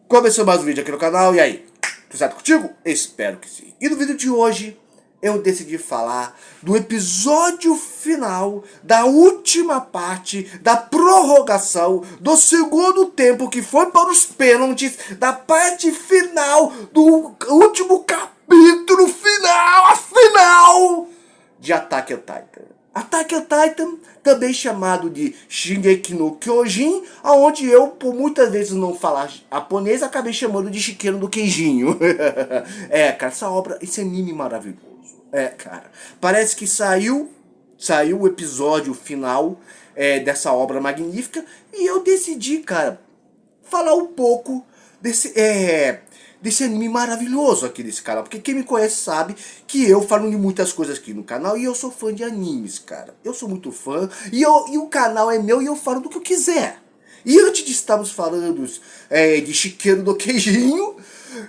Começou mais um vídeo aqui no canal, e aí? Tudo certo contigo? Espero que sim. E no vídeo de hoje, eu decidi falar do episódio final da última parte da prorrogação do segundo tempo, que foi para os pênaltis, da parte final do último capítulo final, a final de Attack on Titan. Attack on Titan, também chamado de Shingeki no Kyojin, onde eu, por muitas vezes não falar japonês, acabei chamando de Shikeno do Queijinho. Cara, essa obra, esse anime maravilhoso. Cara, parece que saiu o episódio final dessa obra magnífica, e eu decidi, cara, falar um pouco desse anime maravilhoso aqui desse canal. Porque quem me conhece sabe que eu falo de muitas coisas aqui no canal e eu sou fã de animes, cara. Eu sou muito fã e o canal é meu e eu falo do que eu quiser. E antes de estarmos falando de Shikeno do Queijinho,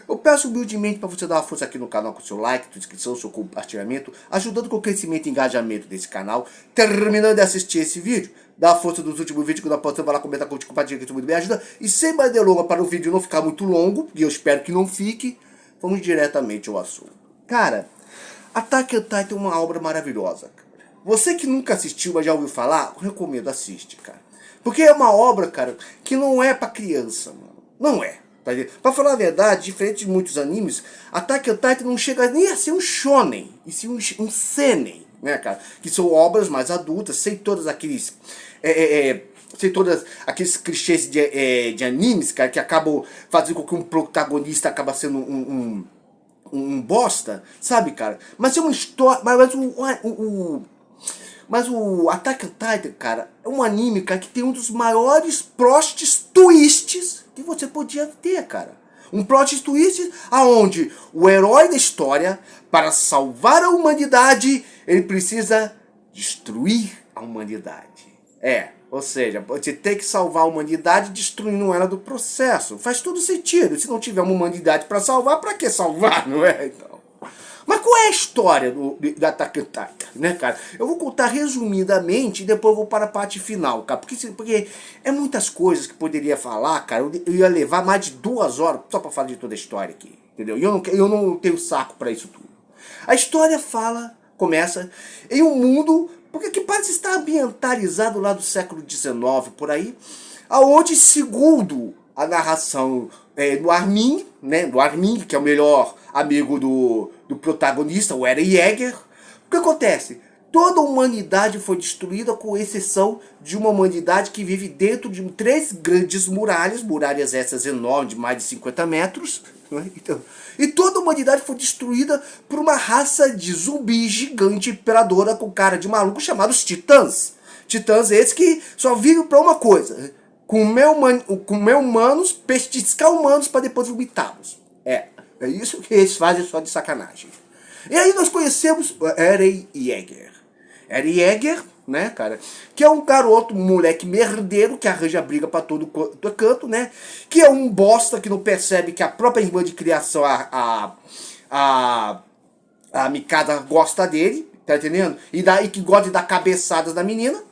eu peço humildemente para você dar uma força aqui no canal com seu like, sua inscrição, seu compartilhamento, ajudando com o crescimento e engajamento desse canal. Terminando de assistir esse vídeo, dá a força dos últimos vídeos que eu postando, vai lá, comenta, curte, compartilha, que isso muito me ajuda. E sem mais delongas, para o vídeo não ficar muito longo, e eu espero que não fique, vamos diretamente ao assunto. Cara, Attack on Titan é uma obra maravilhosa, cara. Você que nunca assistiu, mas já ouviu falar, eu recomendo, assiste, cara. Porque é uma obra, cara, que não é pra criança, mano. Não é. Tá, pra falar a verdade, diferente de muitos animes, Attack on Titan não chega nem a ser um shonen, e sim um seinen, né, cara? Que são obras mais adultas, sem todos aqueles clichês de animes, cara, que acabam fazendo com que um protagonista acaba sendo um bosta, sabe, cara? Mas é uma história, mas o Attack on Titan, cara, é um anime, cara, que tem um dos maiores plot twists que você podia ter, cara. Um plot twist aonde o herói da história, para salvar a humanidade, ele precisa destruir a humanidade. Ou seja, você tem que salvar a humanidade destruindo ela do processo. Faz todo sentido. Se não tiver uma humanidade para salvar, para que salvar, não é? Então. Mas qual é a história do Attack on Titan, né, cara? Eu vou contar resumidamente e depois eu vou para a parte final, cara. Porque é muitas coisas que poderia falar, cara. Eu ia levar mais de 2 horas só para falar de toda a história aqui, entendeu? E eu não tenho saco para isso tudo. A história começa em um mundo, porque que parece estar ambientalizado lá do século XIX, por aí, aonde, segundo a narração do Armin, né, que é o melhor amigo do protagonista, o Eren Yeager, o que acontece? Toda a humanidade foi destruída, com exceção de uma humanidade que vive dentro de 3 grandes muralhas essas enormes, de mais de 50 metros, então, e toda a humanidade foi destruída por uma raça de zumbi gigante imperadora com cara de maluco chamados Titãs. Titãs esses que só vivem para uma coisa: comer humanos, pestiscar humanos para depois vomitá-los. É isso que eles fazem só de sacanagem. E aí nós conhecemos Eren Yeager. Eren Yeager, né, cara, que é um garoto, um moleque merdeiro que arranja briga pra todo canto, né, que é um bosta que não percebe que a própria irmã de criação, a Mikasa, gosta dele, tá entendendo? E que gosta de dar cabeçadas na menina,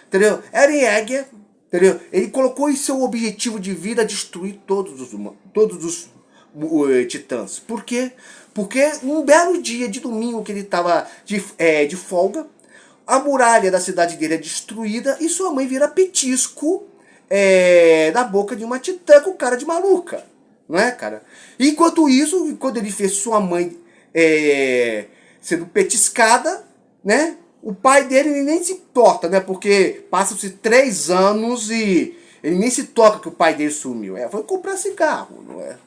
entendeu? Eren Yeager, entendeu? Ele colocou em seu objetivo de vida destruir todos os titãs. Por quê? Porque um belo dia de domingo que ele estava de folga, a muralha da cidade dele é destruída e sua mãe vira petisco na boca de uma titã com cara de maluca, não é, cara? Enquanto isso, quando ele fez sua mãe sendo petiscada, né, o pai dele ele nem se importa, né, porque passam-se 3 anos e ele nem se toca que o pai dele sumiu. Foi comprar cigarro, não é?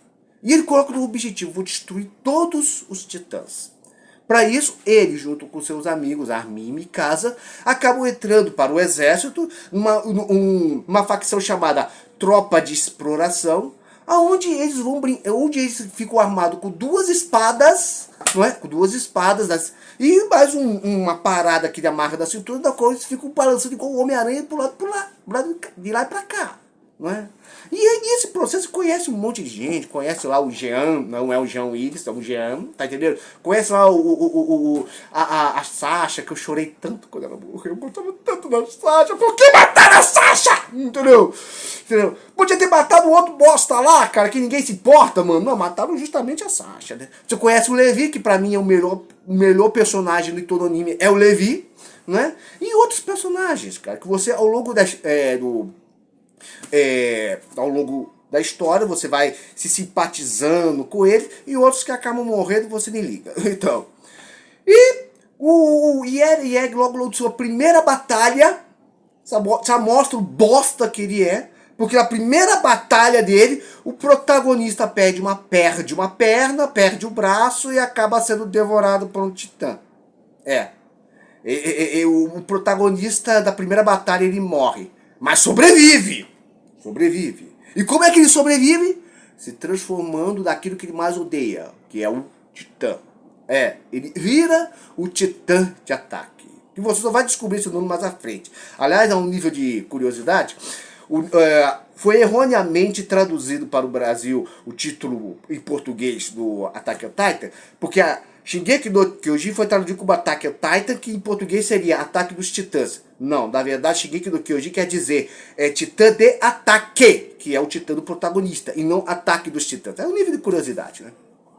E ele coloca no objetivo: vou destruir todos os titãs. Para isso, ele, junto com seus amigos Armin e Mikasa, acabam entrando para o exército, uma facção chamada Tropa de Exploração, onde eles ficam armados com 2 espadas, não é? Com 2 espadas, e mais uma parada que ele amarra da cintura, da qual eles ficam balançando igual o Homem-Aranha de lá e para cá, não é? E aí, nesse processo, conhece um monte de gente, conhece lá o Jean, não é o Jean Willis, é o Jean, tá entendendo? Conhece lá a Sasha, que eu chorei tanto quando ela morreu, eu gostava tanto da Sasha, por que mataram a Sasha? Entendeu? Podia ter matado o outro bosta lá, cara, que ninguém se importa, mano. Não, mataram justamente a Sasha, né? Você conhece o Levi, que pra mim é o melhor personagem do todo anime, é o Levi, né? E outros personagens, cara, que você ao longo ao longo da história você vai se simpatizando com ele, e outros que acabam morrendo você nem liga. Então, e o Eren logo de sua primeira batalha já mostra o bosta que ele é, porque na primeira batalha dele o protagonista perde uma perna, perde o braço e acaba sendo devorado por um titã. O protagonista da primeira batalha ele morre, mas sobrevive. E como é que ele sobrevive? Se transformando naquilo que ele mais odeia, que é o titã. Ele vira o titã de ataque. E você só vai descobrir esse nome mais à frente. Aliás, a um nível de curiosidade, foi erroneamente traduzido para o Brasil o título em português do Attack on Titan, porque a Shingeki no Kyojin foi traduzido como Attack on Titan, que em português seria Ataque dos Titãs. Não, na verdade, Shingeki no Kyojin quer dizer Titã de Ataque, que é o titã do protagonista, e não Ataque dos Titãs. É um nível de curiosidade, né?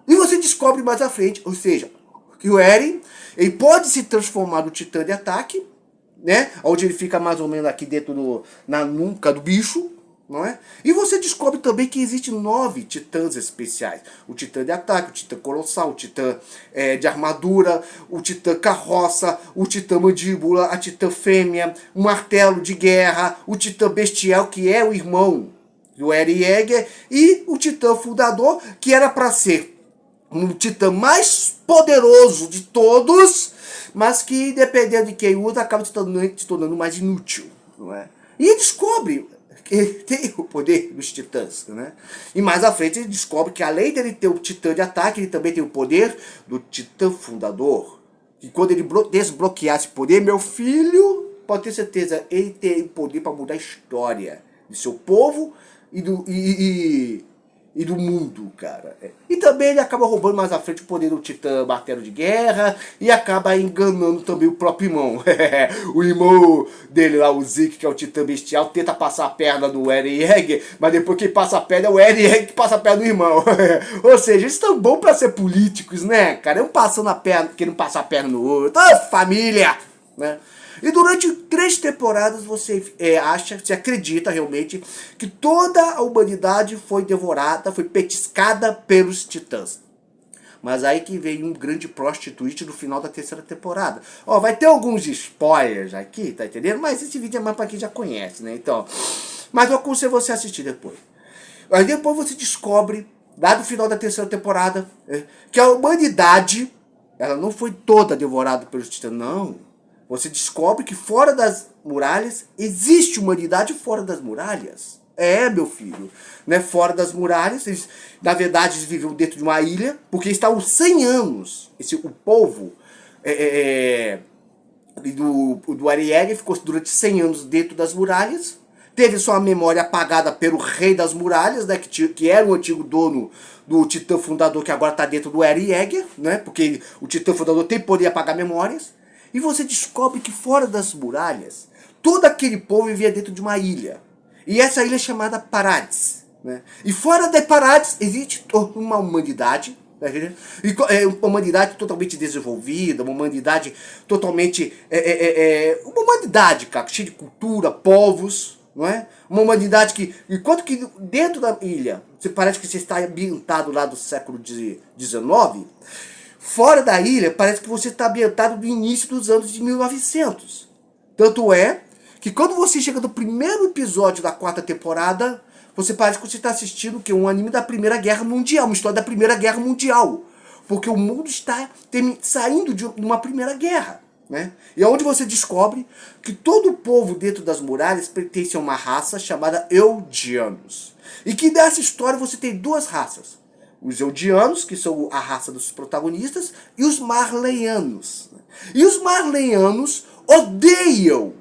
E você descobre mais à frente, ou seja, que o Eren ele pode se transformar no titã de ataque, né? Onde ele fica mais ou menos aqui dentro na nuca do bicho, não é? E você descobre também que existem 9 titãs especiais. O titã de ataque, o titã colossal, o titã de armadura, o titã carroça, o titã mandíbula, a titã fêmea, o martelo de guerra, o titã bestial, que é o irmão do Eren Yeager, e o titã fundador, que era para ser um titã mais poderoso de todos, mas que, dependendo de quem usa, acaba se tornando mais inútil, não é? E descobre que ele tem o poder dos titãs, né? E mais à frente ele descobre que, além dele ter o titã de ataque, ele também tem o poder do titã fundador. E quando ele desbloquear esse poder, meu filho, pode ter certeza, ele tem o poder para mudar a história de seu povo e do mundo, cara. E também ele acaba roubando mais à frente o poder do titã martelo de guerra e acaba enganando também o próprio irmão. O irmão dele lá, o Zeke, que é o titã bestial, tenta passar a perna do Eren Yeager, mas depois quem passa a perna é o Eren Yeager que passa a perna do irmão. Ou seja, eles estão bons pra ser políticos, né, cara? Um passando a perna, querendo passar a perna no outro. Família! Né? E durante 3 temporadas você você acredita realmente que toda a humanidade foi devorada, foi petiscada pelos titãs. Mas aí que veio um grande prostitute no final da 3ª temporada. Vai ter alguns spoilers aqui, tá entendendo? Mas esse vídeo é mais pra quem já conhece, né? Então, mas eu aconselho você a assistir depois. Aí depois você descobre, lá no final da 3ª temporada, que a humanidade, ela não foi toda devorada pelos titãs, não. Você descobre que fora das muralhas, existe humanidade fora das muralhas. Meu filho. Né? Fora das muralhas, na verdade, eles viviam dentro de uma ilha, porque estavam 100 anos. O povo do Eren Yeager ficou durante 100 anos dentro das muralhas. Teve sua memória apagada pelo rei das muralhas, né? que era o antigo dono do titã fundador, que agora está dentro do Eren Yeager, né? Porque o titã fundador tem poder de apagar memórias. E você descobre que fora das muralhas, todo aquele povo vivia dentro de uma ilha. E essa ilha é chamada Paradis. Né? E fora de Paradis existe uma humanidade. Tá entendendo? Uma humanidade totalmente desenvolvida, uma humanidade totalmente... uma humanidade, cara, cheia de cultura, povos. Não é? Uma humanidade que... Enquanto que dentro da ilha, você parece que você está ambientado lá do século XIX... Fora da ilha, parece que você está ambientado no início dos anos de 1900. Tanto é que quando você chega no primeiro episódio da 4ª temporada, você parece que você está assistindo um anime da Primeira Guerra Mundial, uma história da Primeira Guerra Mundial. Porque o mundo está saindo de uma Primeira Guerra. Né? E é onde você descobre que todo o povo dentro das muralhas pertence a uma raça chamada Eldianos. E que nessa história você tem 2 raças. Os Eldianos, que são a raça dos protagonistas, e os Marleyanos. E os Marleyanos odeiam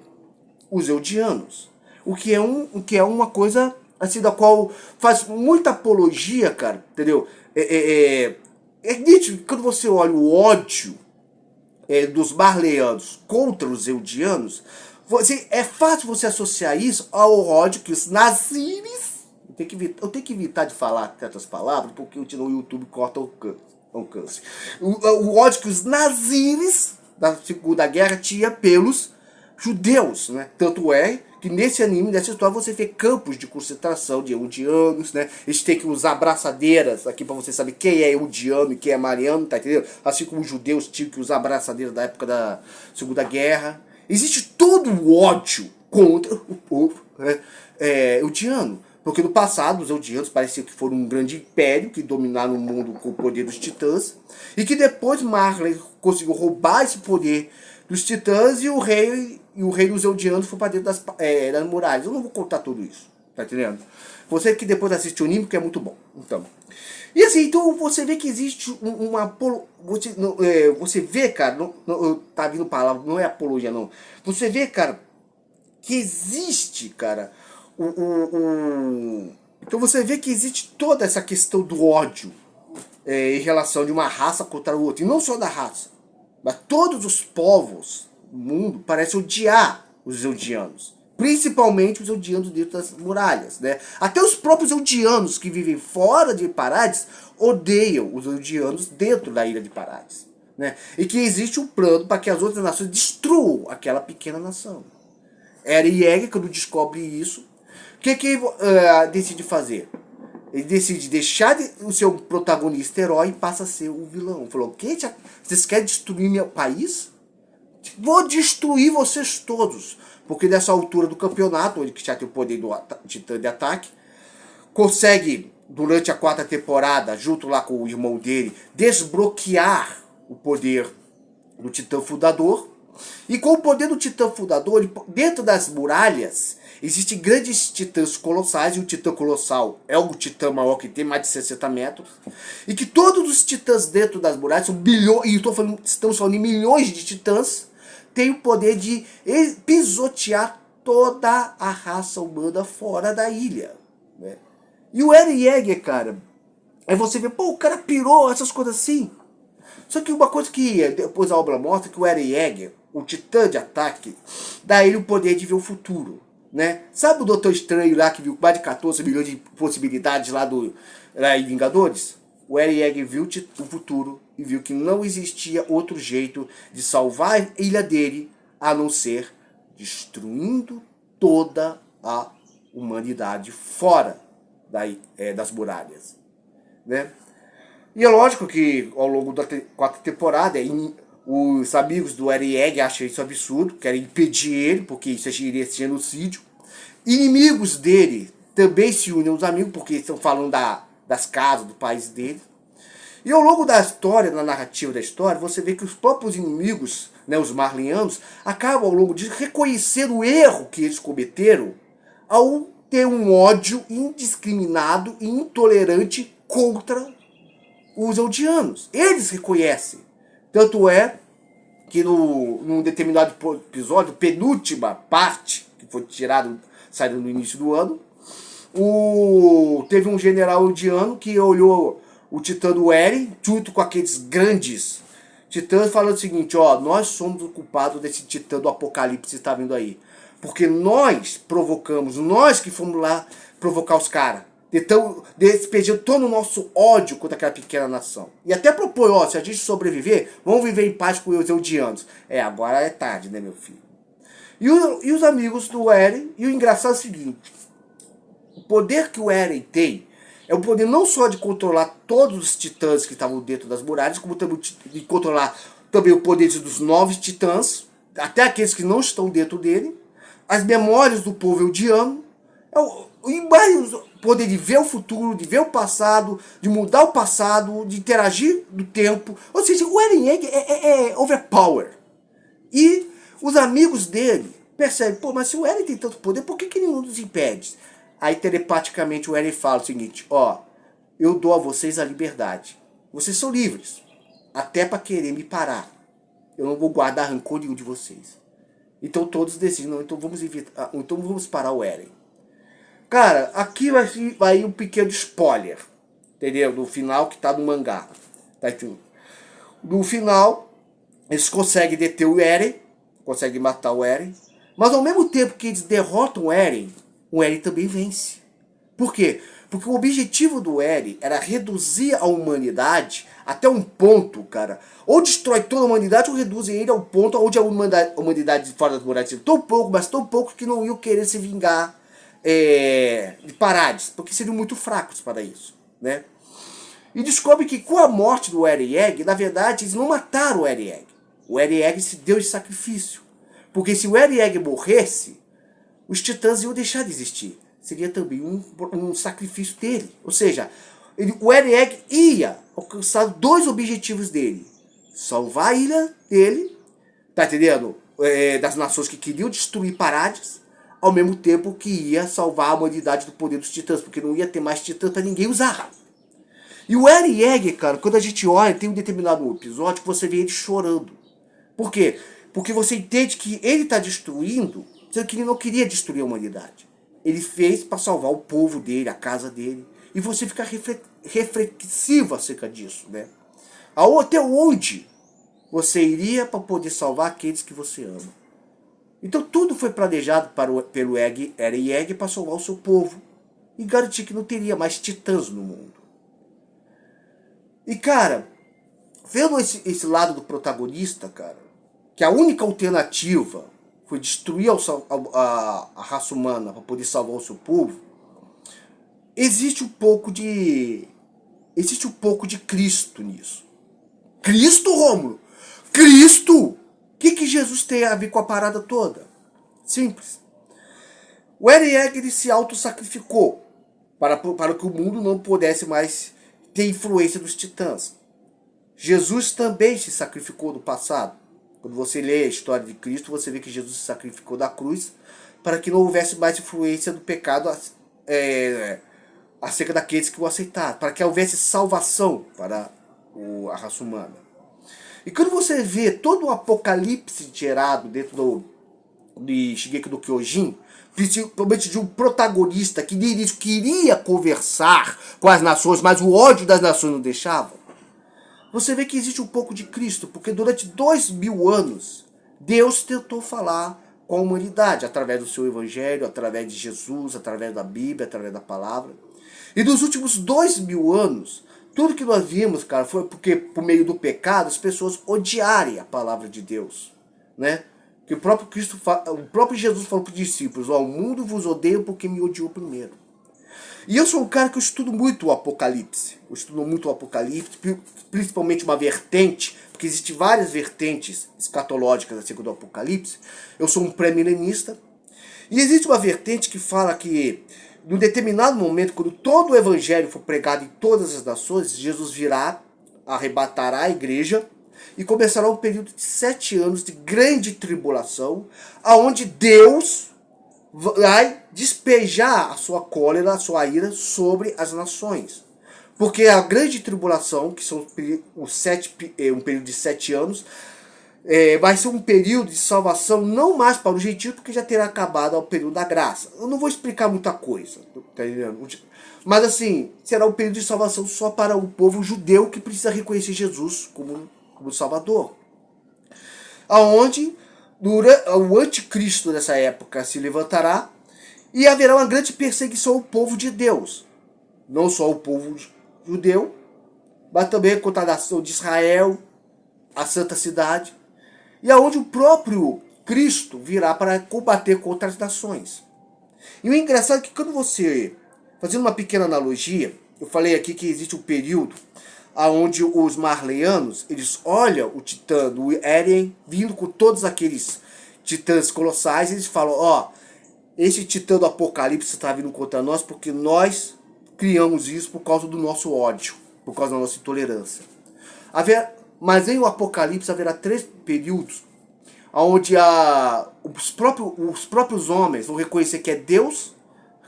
os Eldianos. O que é uma coisa assim, da qual faz muita apologia, cara, entendeu? É nítido que quando você olha o ódio dos marleanos contra os eudianos, é fácil você associar isso ao ódio que os nazires... Eu tenho que evitar de falar certas palavras, porque o YouTube corta o alcance. O ódio que os nazires da Segunda Guerra tinha pelos judeus, né? Tanto é que nesse anime, nessa história, você vê campos de concentração de eudianos, né? Eles têm que usar braçadeiras aqui pra você saber quem é eudiano e quem é mariano, tá entendendo? Assim como os judeus tinham que usar braçadeiras da época da Segunda Guerra. Existe todo o ódio contra o povo, né, eudiano. Porque no passado os eudianos pareciam que foram um grande império que dominaram o mundo com o poder dos titãs. E que depois Marley conseguiu roubar esse poder dos titãs e o rei dos eudianos foi para dentro das muralhas. Eu não vou contar tudo isso, tá entendendo? Você que depois assiste o anime, que é muito bom. Então, e assim, então você vê que existe você vê, cara, tá vindo palavra, não é apologia não. Você vê, cara, que existe, cara, então você vê que existe toda essa questão do ódio em relação de uma raça contra a outra. E não só da raça, mas todos os povos do mundo parecem odiar os eudianos. Principalmente os eudianos dentro das muralhas, né? Até os próprios eudianos que vivem fora de Parades odeiam os eudianos dentro da ilha de Parades, né? E que existe um plano para que as outras nações destruam aquela pequena nação. Eren Yeager, quando descobre isso, o que ele decide fazer? Ele decide deixar o seu protagonista herói e passa a ser o vilão. Falou, o quê? Vocês querem destruir meu país? Vou destruir vocês todos. Porque nessa altura do campeonato, onde já tem o poder do Titã de ataque, consegue, durante a 4ª temporada, junto lá com o irmão dele, desbloquear o poder do Titã Fundador. E com o poder do Titã Fundador, dentro das muralhas, existem grandes titãs colossais, e o Titã Colossal é o titã maior que tem mais de 60 metros. E que todos os titãs dentro das muralhas, são bilhões, e estamos falando em milhões de titãs, têm o poder de pisotear toda a raça humana fora da ilha, né? E o Eren Yeager, cara, aí você vê, pô, o cara pirou, essas coisas assim. Só que uma coisa que depois a obra mostra, que o Eren Yeager, o titã de ataque, dá a ele o poder de ver o futuro, né? Sabe o Doutor Estranho lá que viu mais de 14 milhões de possibilidades lá em Vingadores? O Eren Yeager viu o futuro e viu que não existia outro jeito de salvar a ilha dele a não ser destruindo toda a humanidade fora das muralhas, né? E é lógico que ao longo da 4ª temporada, os amigos do Eren Yeager acham isso absurdo, querem impedir ele, porque isso iria ser genocídio. Inimigos dele também se unem aos amigos, porque estão falando das casas, do país dele. E ao longo da história, na narrativa da história, você vê que os próprios inimigos, né, os marlianos, acabam ao longo disso reconhecer o erro que eles cometeram ao ter um ódio indiscriminado e intolerante contra os eldianos. Eles reconhecem. Tanto é que num determinado episódio, penúltima parte, que foi saindo no início do ano, teve um general eldiano que olhou o titã do Eren, junto com aqueles grandes titãs, falando o seguinte, ó, nós somos o culpado desse titã do apocalipse que está vindo aí. Porque nós provocamos, nós que fomos lá provocar os caras. Então, despejando todo o nosso ódio contra aquela pequena nação. E até propõe, ó, se a gente sobreviver, vamos viver em paz com os eldianos. Agora é tarde, né, meu filho? E os amigos do Eren, e o engraçado é o seguinte, o poder que o Eren tem é o poder não só de controlar todos os titãs que estavam dentro das muralhas, como também de controlar também o poder dos 9 titãs, até aqueles que não estão dentro dele, as memórias do povo eldiano, o poder de ver o futuro, de ver o passado, de mudar o passado, de interagir no tempo. Ou seja, o Eren Yeager é overpower. E os amigos dele percebem, pô, mas se o Eren tem tanto poder, por que ele não nos impede? Aí telepaticamente o Eren fala o seguinte, ó, eu dou a vocês a liberdade. Vocês são livres, até para querer me parar. Eu não vou guardar rancor nenhum de vocês. Então todos decidem, então vamos parar o Eren. Cara, aqui vai um pequeno spoiler, entendeu? Do final que tá no mangá. Tá entendendo? No final, eles conseguem deter o Eren, conseguem matar o Eren, mas ao mesmo tempo que eles derrotam o Eren também vence. Por quê? Porque o objetivo do Eren era reduzir a humanidade até um ponto, cara. Ou destrói toda a humanidade ou reduz ele ao ponto onde a humanidade fora das muralhas tão pouco, mas tão pouco que não iam querer se vingar de Parades, porque seriam muito fracos para isso, né? E descobre que com a morte do Eren Yeager, na verdade, eles não mataram o Eren Yeager. O Eren Yeager se deu de sacrifício. Porque se o Eren Yeager morresse, os titãs iam deixar de existir. Seria também um sacrifício dele. Ou seja, o Eren Yeager ia alcançar dois objetivos dele. Salvar a ilha dele, tá entendendo? Das nações que queriam destruir Parades, ao mesmo tempo que ia salvar a humanidade do poder dos titãs, porque não ia ter mais titãs para ninguém usar. E o Eren Yeager, cara, quando a gente olha, tem um determinado episódio que você vê ele chorando. Por quê? Porque você entende que ele está destruindo, sendo que ele não queria destruir a humanidade. Ele fez para salvar o povo dele, a casa dele. E você fica reflexivo acerca disso, né? Até onde você iria para poder salvar aqueles que você ama? Então tudo foi planejado pelo Eren Yeager para salvar o seu povo e garantir que não teria mais titãs no mundo. E cara, vendo esse lado do protagonista, cara, que a única alternativa foi destruir a raça humana para poder salvar o seu povo, existe um pouco de Cristo nisso. Cristo, Rômulo? Cristo! O que Jesus tem a ver com a parada toda? Simples. O Eren Yeager se auto-sacrificou para que o mundo não pudesse mais ter influência dos titãs. Jesus também se sacrificou no passado. Quando você lê a história de Cristo, você vê que Jesus se sacrificou da cruz para que não houvesse mais influência do pecado acerca daqueles que o aceitaram, para que houvesse salvação para a raça humana. E quando você vê todo o apocalipse gerado dentro de Shingeki no Kyojin, principalmente de um protagonista que de início queria conversar com as nações, mas o ódio das nações não deixava, você vê que existe um pouco de Cristo, porque durante 2000 anos, Deus tentou falar com a humanidade, através do seu evangelho, através de Jesus, através da Bíblia, através da palavra. E nos últimos 2000 anos, tudo que nós vimos, cara, foi porque por meio do pecado, as pessoas odiarem a palavra de Deus, né? Que o próprio Jesus falou para os discípulos: ó, o mundo vos odeia porque me odiou primeiro. E eu sou um cara que eu estudo muito o Apocalipse. Eu estudo muito o Apocalipse, principalmente uma vertente, porque existem várias vertentes escatológicas acerca do Apocalipse. Eu sou um pré-milenista. E existe uma vertente que fala que, num determinado momento, quando todo o evangelho for pregado em todas as nações, Jesus virá, arrebatará a igreja, e começará um período de 7 anos de grande tribulação, aonde Deus vai despejar a sua cólera, a sua ira sobre as nações. Porque a grande tribulação, que são um período de 7 anos, vai ser um período de salvação não mais para os gentios, porque já terá acabado o período da graça. Eu não vou explicar muita coisa, tá entendendo? Mas assim, será um período de salvação só para o povo judeu que precisa reconhecer Jesus como Salvador. Aonde o anticristo dessa época se levantará e haverá uma grande perseguição ao povo de Deus. Não só o povo judeu, mas também contra a nação de Israel, a santa cidade, e aonde o próprio Cristo virá para combater contra as nações. E o engraçado é que quando você, fazendo uma pequena analogia, eu falei aqui que existe um período onde os marleyanos, eles olham o titã do Eren vindo com todos aqueles titãs colossais, e eles falam: ó, esse titã do Apocalipse está vindo contra nós porque nós criamos isso por causa do nosso ódio, por causa da nossa intolerância. Mas em o Apocalipse haverá 3 períodos onde os próprios homens vão reconhecer que é Deus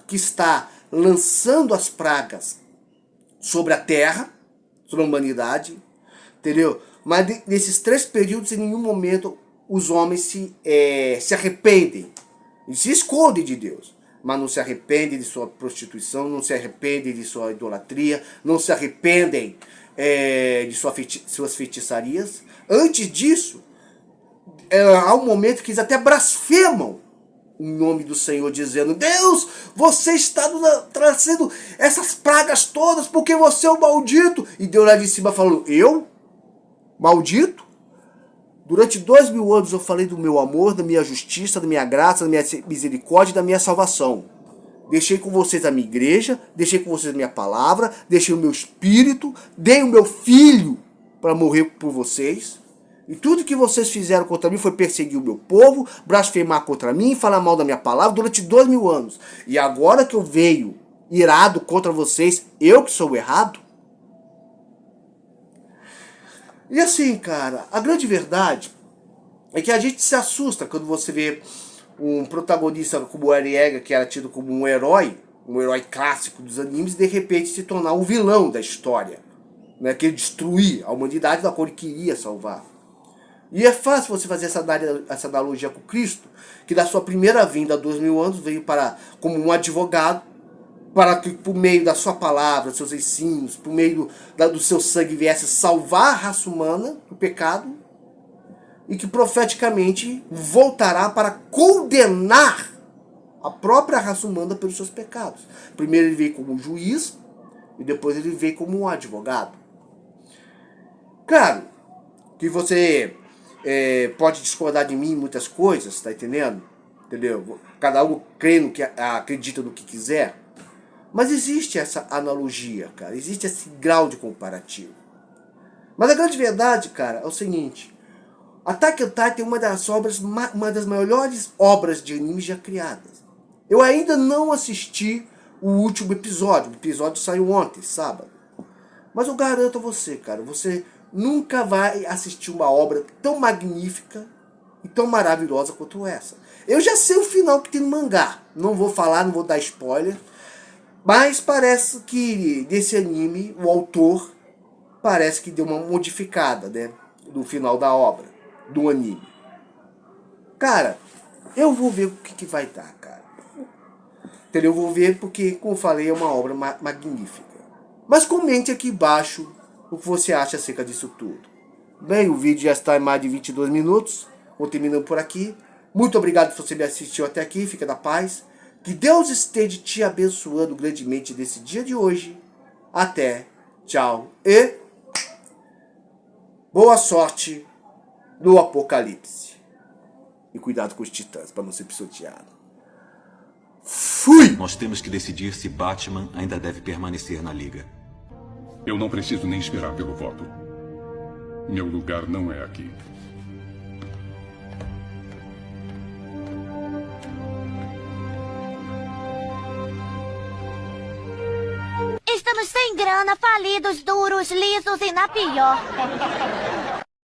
que está lançando as pragas sobre a terra, sobre a humanidade, entendeu? Mas nesses 3 períodos, em nenhum momento os homens se arrependem e se escondem de Deus. mas não se arrependem de sua prostituição, não se arrependem de sua idolatria, não se arrependem de suas feitiçarias. Antes disso, há um momento que eles até blasfemam em nome do Senhor, dizendo: Deus, você está trazendo essas pragas todas porque você é o maldito. E Deus lá de cima falou: eu? Maldito? Durante 2000 anos eu falei do meu amor, da minha justiça, da minha graça, da minha misericórdia e da minha salvação. Deixei com vocês a minha igreja, deixei com vocês a minha palavra, deixei o meu espírito, dei o meu filho para morrer por vocês. E tudo que vocês fizeram contra mim foi perseguir o meu povo, blasfemar contra mim, falar mal da minha palavra durante 2000 anos. E agora que eu venho irado contra vocês, eu que sou o errado? E assim, cara, a grande verdade é que a gente se assusta quando você vê um protagonista como o Eren Yeager, que era tido como um herói clássico dos animes, de repente se tornar o vilão da história, né, que destruir a humanidade da qual ele queria salvar. E é fácil você fazer essa analogia com Cristo, que da sua primeira vinda há 2000 anos veio como um advogado, para que por meio da sua palavra, dos seus ensinos, por meio do seu sangue viesse salvar a raça humana do pecado, e que profeticamente voltará para condenar a própria raça humana pelos seus pecados. Primeiro ele veio como um juiz, e depois ele veio como um advogado. Claro que você pode discordar de mim em muitas coisas, tá entendendo? Entendeu? Cada um crê no que acredita no que quiser. Mas existe essa analogia, cara. Existe esse grau de comparativo. Mas a grande verdade, cara, é o seguinte: Attack on Titan é uma das maiores obras de anime já criadas. Eu ainda não assisti o último episódio. O episódio saiu ontem, sábado. Mas eu garanto a você, cara, você nunca vai assistir uma obra tão magnífica e tão maravilhosa quanto essa. Eu já sei o final que tem no mangá. Não vou falar, não vou dar spoiler. Mas parece que desse anime, o autor parece que deu uma modificada, né, no final da obra, do anime. Cara, eu vou ver o que vai dar, cara. Entendeu? Eu vou ver porque, como eu falei, é uma obra magnífica. Mas comente aqui embaixo o que você acha acerca disso tudo. Bem, o vídeo já está em mais de 22 minutos. Vou terminando por aqui. Muito obrigado por você me assistir até aqui. Fica na paz. Que Deus esteja te abençoando grandemente nesse dia de hoje. Até. Tchau. E boa sorte no apocalipse. E cuidado com os titãs para não ser pisoteado. Fui! Nós temos que decidir se Batman ainda deve permanecer na Liga. Eu não preciso nem esperar pelo voto. Meu lugar não é aqui. Estamos sem grana, falidos, duros, lisos e na pior.